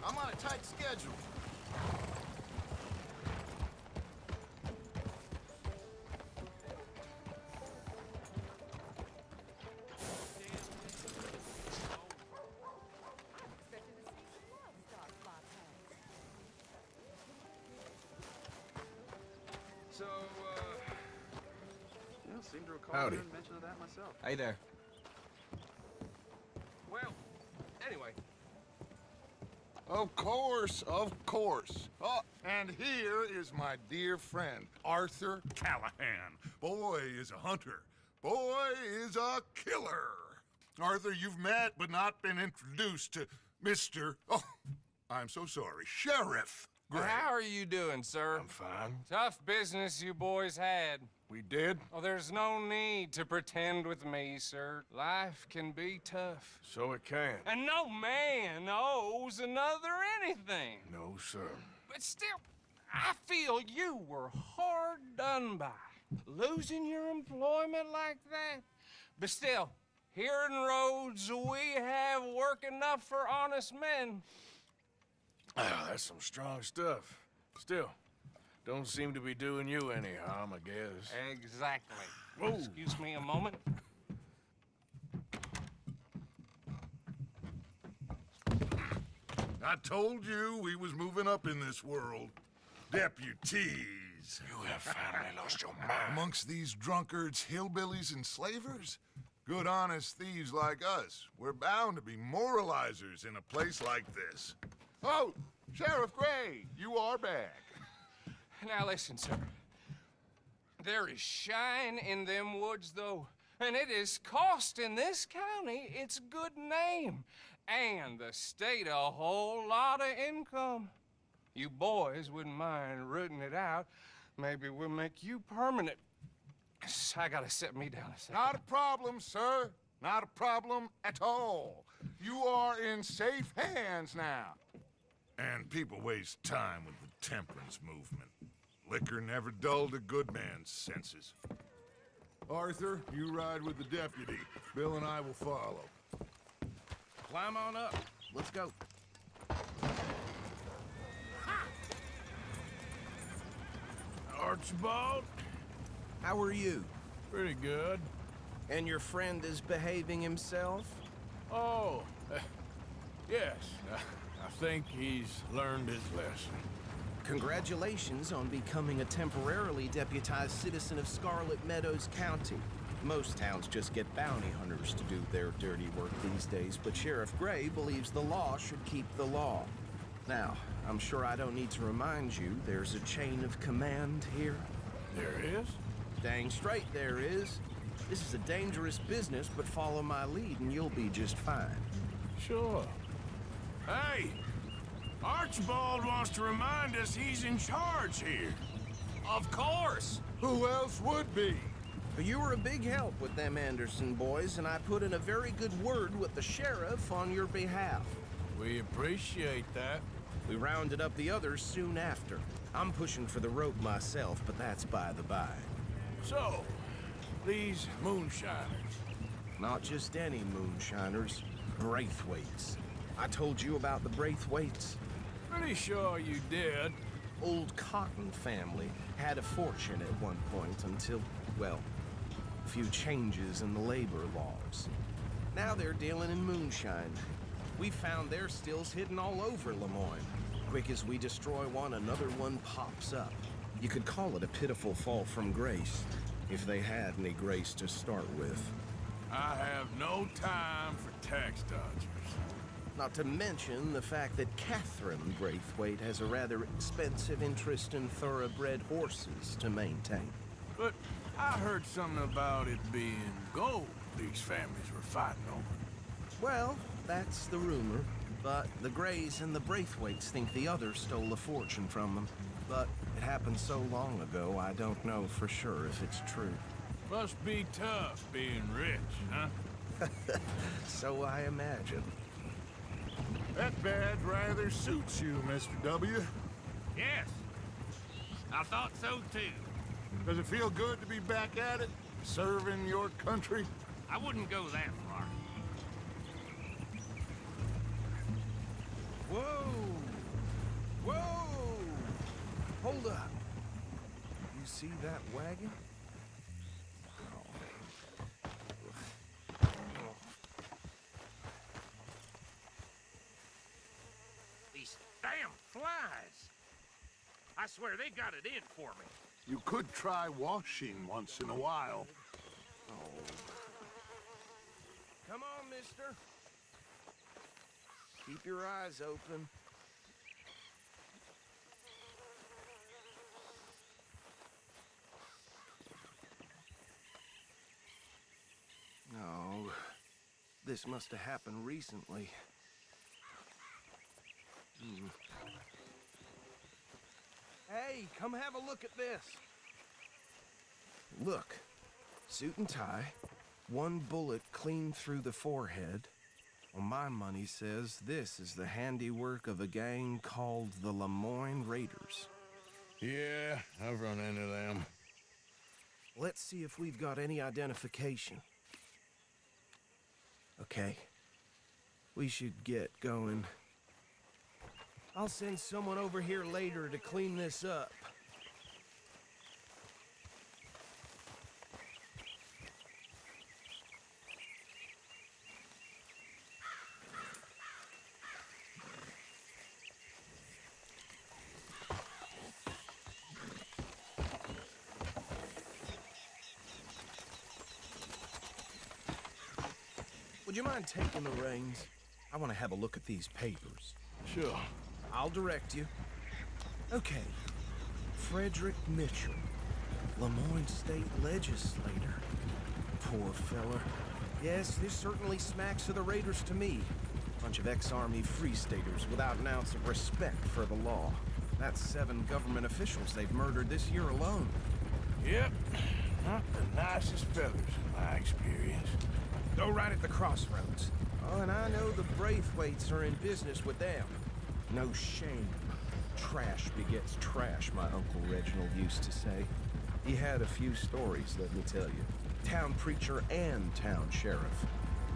I'm on a tight schedule. So, yeah, seem to recall Howdy. hearing mention of that myself. Hey there. Well, anyway. Of course, of course. Oh, and here is my dear friend, Arthur Callahan. Boy is a hunter. Boy is a killer. Arthur, you've met but not been introduced to Mr. Oh, I'm so sorry, Sheriff Gray. How are you doing, sir? I'm fine. Tough business you boys had. We did? Oh, there's no need to pretend with me, sir. Life can be tough. So it can. And no man owes another anything. No, sir. But still, I feel you were hard done by. Losing your employment like that. But still, here in Rhodes, we have work enough for honest men. Ah, that's some strong stuff. Still, don't seem to be doing you any harm, I guess. Exactly. Whoa. Excuse me a moment. I told you we was moving up in this world. Deputies. You have finally lost your mind. Amongst these drunkards, hillbillies, and slavers? Good honest thieves like us. We're bound to be moralizers in a place like this. Oh, Sheriff Gray, you are back. Now listen, sir. There is shine in them woods, though, and it is costing this county its good name, and the state a whole lot of income. You boys wouldn't mind rooting it out. Maybe we'll make you permanent. I gotta set me down a second. Not a problem, sir. Not a problem at all. You are in safe hands now. And people waste time with the temperance movement. Liquor never dulled a good man's senses. Arthur, you ride with the deputy. Bill and I will follow. Climb on up. Let's go. Archibald? How are you? Pretty good. And your friend is behaving himself? Oh, yes. I think he's learned his lesson. Congratulations on becoming a temporarily deputized citizen of Scarlet Meadows County. Most towns just get bounty hunters to do their dirty work these days, but Sheriff Gray believes the law should keep the law. Now, I'm sure I don't need to remind you, there's a chain of command here. There is? Dang straight there is. This is a dangerous business, but follow my lead and you'll be just fine. Sure. Hey! Archibald wants to remind us he's in charge here. Of course! Who else would be? You were a big help with them Anderson boys, and I put in a very good word with the sheriff on your behalf. We appreciate that. We rounded up the others soon after. I'm pushing for the rope myself, but that's by the by. So, these moonshiners. Not just any moonshiners, Braithwaites. I told you about the Braithwaites. Pretty sure you did. Old Cotton family had a fortune at one point until, well, a few changes in the labor laws. Now they're dealing in moonshine. We found their stills hidden all over Lemoyne. Quick as we destroy one, another one pops up. You could call it a pitiful fall from grace, if they had any grace to start with. I have no time for tax dodgers. Not to mention the fact that Catherine Braithwaite has a rather expensive interest in thoroughbred horses to maintain. But I heard something about it being gold these families were fighting over. Well, that's the rumor. But the Grays and the Braithwaites think the others stole a fortune from them. But it happened so long ago, I don't know for sure if it's true. Must be tough being rich, huh? So I imagine. That badge rather suits you, Mr. W. Yes, I thought so too. Does it feel good to be back at it? Serving your country? I wouldn't go that far. Whoa! Whoa! Hold up. You see that wagon? These damn flies. I swear they got it in for me. You could try washing once in a while. Come on, mister. Keep your eyes open. No, this must have happened recently. Hey, come have a look at this. Look, suit and tie, one bullet clean through the forehead. Well, my money says this is the handiwork of a gang called the Lemoyne Raiders. Yeah, I've run into them. Let's see if we've got any identification. Okay. We should get going. I'll send someone over here later to clean this up. Would you mind taking the reins? I want to have a look at these papers. Sure. I'll direct you. Okay. Frederick Mitchell, Lemoyne State Legislator. Poor fella. Yes, this certainly smacks of the Raiders to me. Bunch of ex-Army Free Staters without an ounce of respect for the law. That's 7 government officials they've murdered this year alone. Yep. Not the nicest fellas in my experience. Go right at the crossroads. Oh, and I know the Braithwaites are in business with them. No shame. Trash begets trash, my Uncle Reginald used to say. He had a few stories, let me tell you. Town preacher and town sheriff.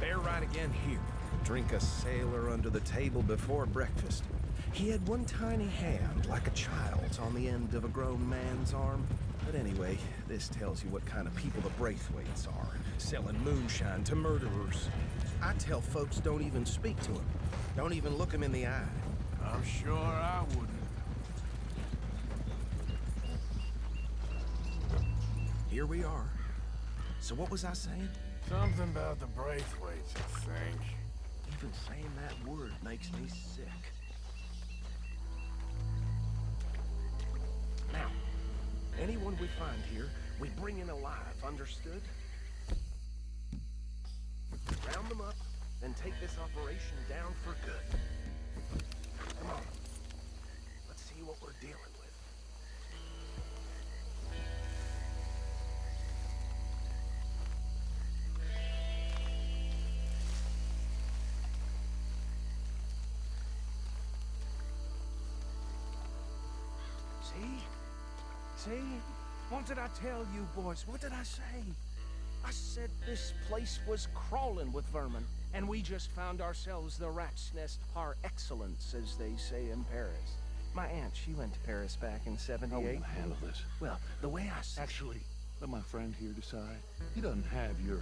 Bear right again here. Drink a sailor under the table before breakfast. He had one tiny hand, like a child's, on the end of a grown man's arm. But anyway, this tells you what kind of people the Braithwaites are. Selling moonshine to murderers. I tell folks don't even speak to them. Don't even look them in the eye. I'm sure I wouldn't. Here we are. So what was I saying? Something about the Braithwaites, I think. Even saying that word makes me sick. Now, anyone we find here, we bring in alive, understood? Round them up, then take this operation down for good. Come on. Let's see what we're dealing with. See? What did I tell you, boys? What did I say? I said this place was crawling with vermin, and we just found ourselves the rat's nest par excellence, as they say in Paris. My aunt, she went to Paris back in '78. I won't handle this. Well, the way I see Actually, let my friend here decide. He doesn't have your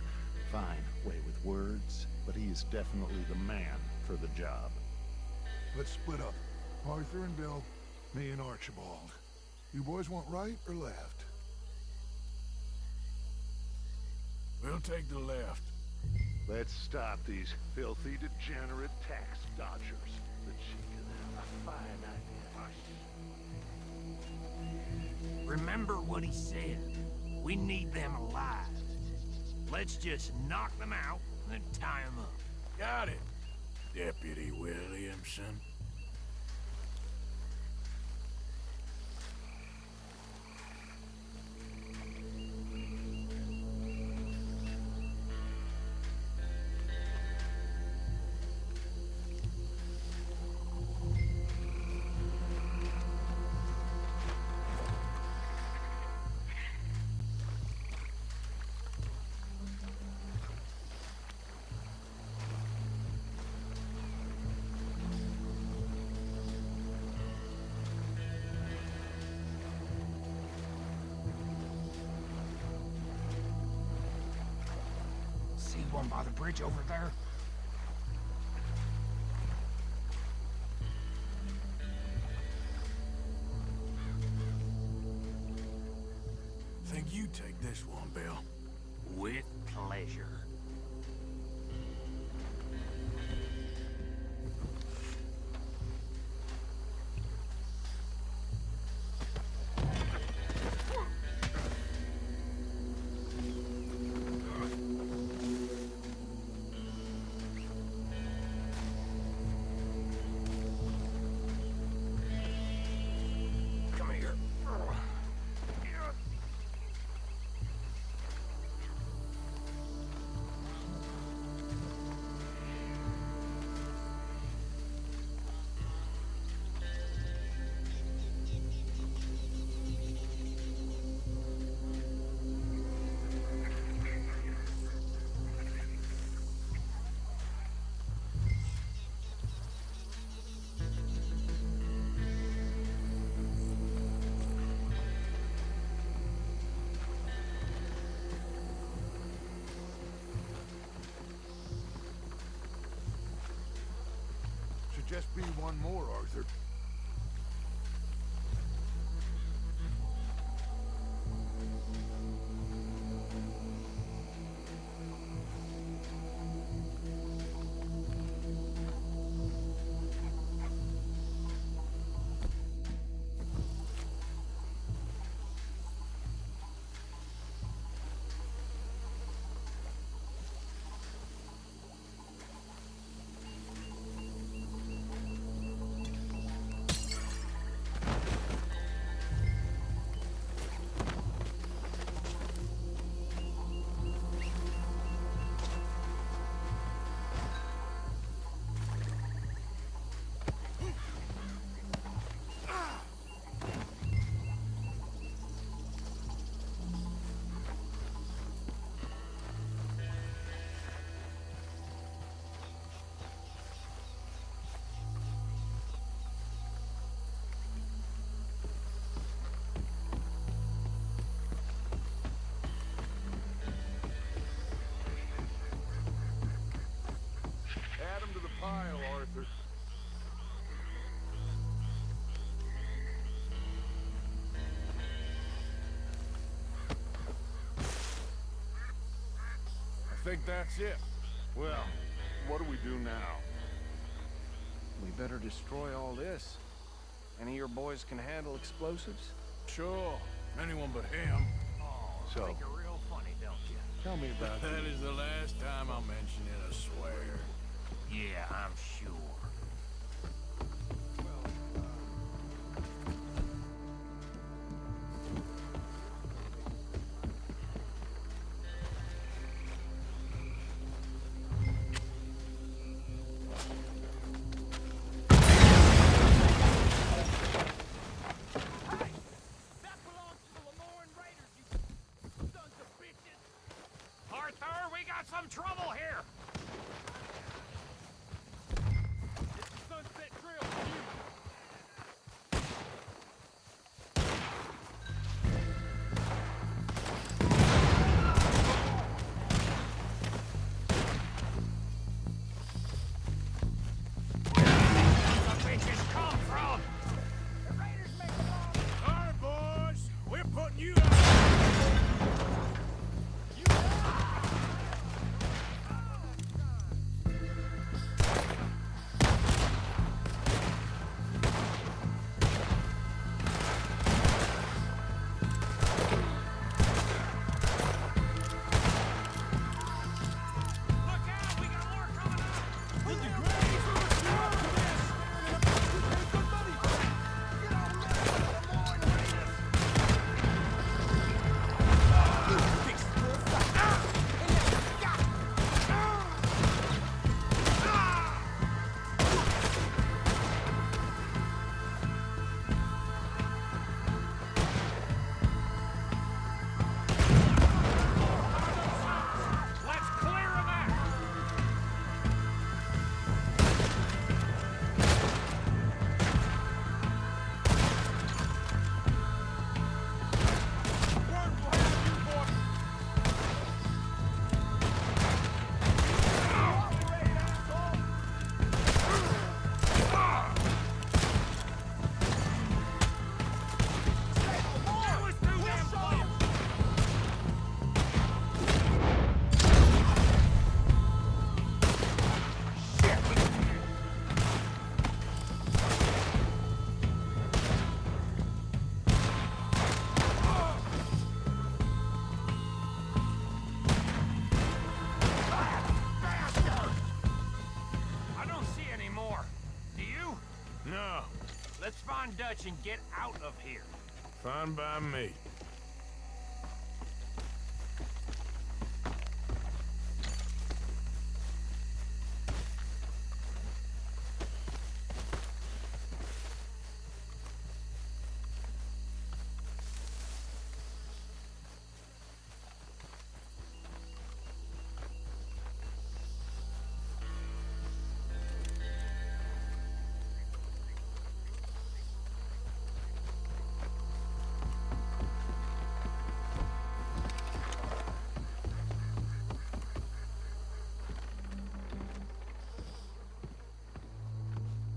fine way with words, but he is definitely the man for the job. Let's split up. Arthur and Bill, me and Archibald. You boys want right or left? We'll take the left. Let's stop these filthy, degenerate tax dodgers. The chick of them, a fine idea. Remember what he said. We need them alive. Let's just knock them out and then tie them up. Got it, Deputy Williamson. See one by the bridge over there? Think you take this one, Bill. With pleasure. Come here. Should just be one more, Arthur. Add 'em to the pile, Arthur. I think that's it. Well, what do we do now? We better destroy all this. Any of your boys can handle explosives? Sure. Anyone but him. Oh, So- think you're real funny, don't you? Tell me about That is the last time I'll mention it, I swear. Yeah, I'm sure. Arthur, we got some trouble here! Fine Dutch and get out of here. Fine by me.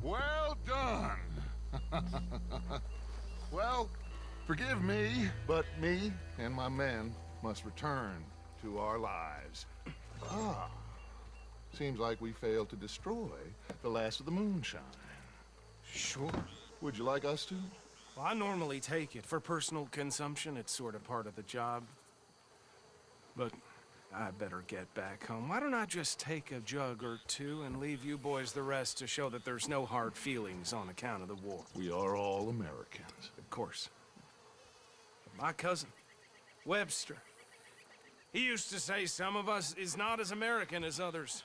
Well done. Well, forgive me, but me and my men must return to our lives. Ah, seems like we failed to destroy the last of the moonshine. Sure. Would you like us to? Well, I normally take it. For personal consumption, it's sort of part of the job. But I better get back home. Why don't I just take a jug or two and leave you boys the rest to show that there's no hard feelings on account of the war? We are all Americans. Of course. My cousin, Webster, he used to say some of us is not as American as others,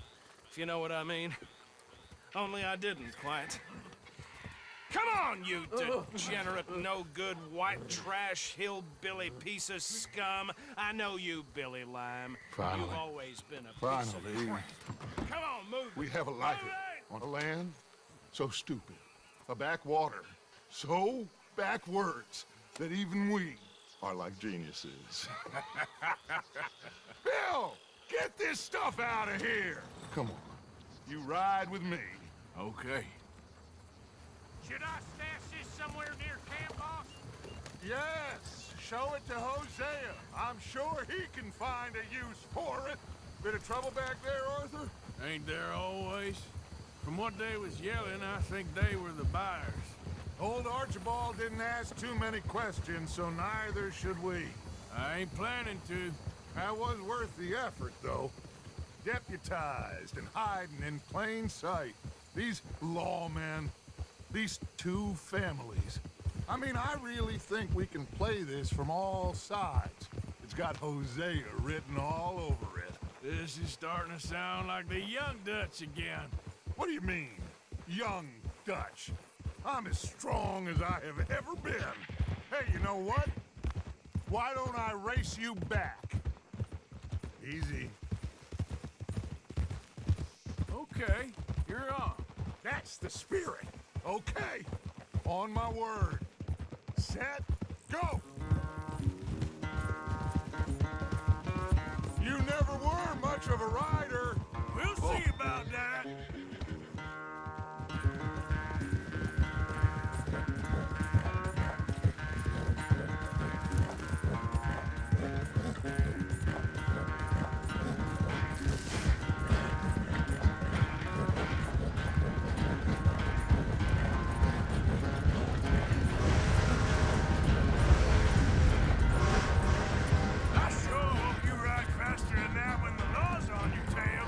if you know what I mean. Only I didn't quite. Come on, you degenerate, no-good, white trash, hillbilly piece of scum. I know you, Billy Lime. Finally. You've always been a piece Finally. of crap. Come on, move. We have a life on a land so stupid, a backwater so backwards that even we are like geniuses. Bill, get this stuff out of here. Come on, you ride with me. Okay. Should I stash this somewhere near camp, boss? Yes, show it to Hosea. I'm sure he can find a use for it. Bit of trouble back there, Arthur? Ain't there always? From what they was yelling, I think they were the buyers. Old Archibald didn't ask too many questions, so neither should we. I ain't planning to. That was worth the effort, though. Deputized and hiding in plain sight. These lawmen, these two families. I mean, I really think we can play this from all sides. It's got Hosea written all over it. This is starting to sound like the young Dutch again. What do you mean, young Dutch? I'm as strong as I have ever been. Hey, you know what? Why don't I race you back? Easy. Okay, you're on. That's the spirit. Okay. On my word. Set, go! You never were much of a rider. We'll see about that. I sure hope you ride faster than that when the law's on your tail.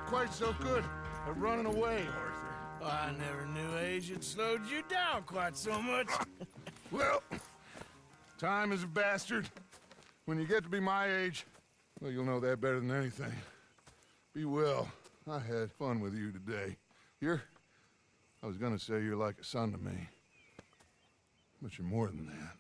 quite so good at running away, Arthur. I never knew age had slowed you down quite so much. Well, time is a bastard. When you get to be my age, well, you'll know that better than anything. Be well. I had fun with you today. I was gonna say you're like a son to me. But you're more than that.